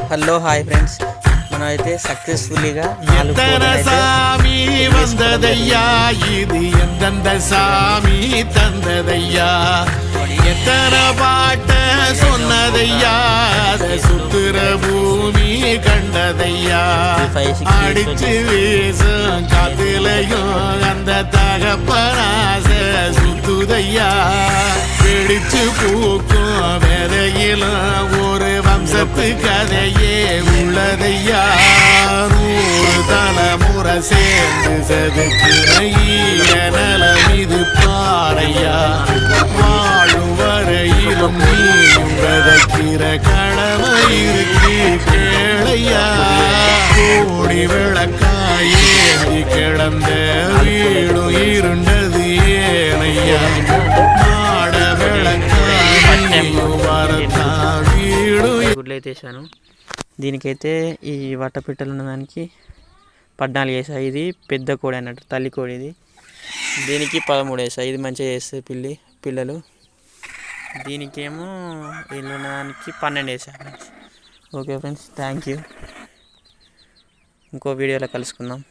Hello hi friends, మనం అయితే సక్సెస్ఫుల్లీగా 4 కోళ్ళని అయితే சாமி வந்ததையா, இது எந்தெந்த சாமி தந்ததையா, எத்தனை பாட்ட சொன்னதையா, அதை சுத்துற பூமி கண்டதையா, அடிச்சு வீசும் காத்துலையும் அந்த தகப்பனாச சுத்துதையா, பிடிச்சு பூக்கும் விதையிலும் ஒரு வம்சத்து கதையே உள்ளதையா, 100 தலைமுறை சேர்ந்து செதுக்கிற நலம் இது பாறையா, வாழும் வரையிலும் நீயும் விதைக்கிற கடமை இருக்கு கேளையா, கோடி விளக்காயேந்தி கிடந்த வீடும் இருண்டது ஏனையா, மாட விளக்காயும் வரத்தா வீடு. గుడ్లు అయితే వేసాను. దీనికైతే ఈ వట్టపిట్టలు ఉన్నదానికి 14 వేసా. ఇది పెద్ద కోడి అన్నట్టు, తల్లి కోడి ఇది. దీనికి 13 వేసా. ఇది మంచిగా చేస్తుంది పిల్లలు. దీనికేమో వీళ్ళు ఉన్నదానికి 12 వేసా. Okay friends, thank you. ఇంకో వీడియోలో కలుసుకుందాం.